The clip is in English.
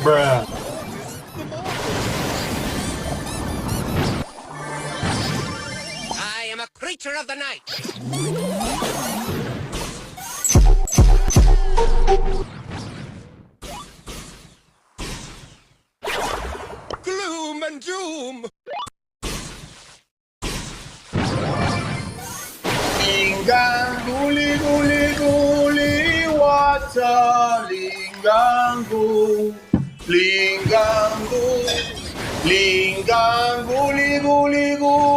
Bruh. I am a creature of the night. Gloom and doom. Linganguli guli guli water lingangu lingangu linganguli guli guli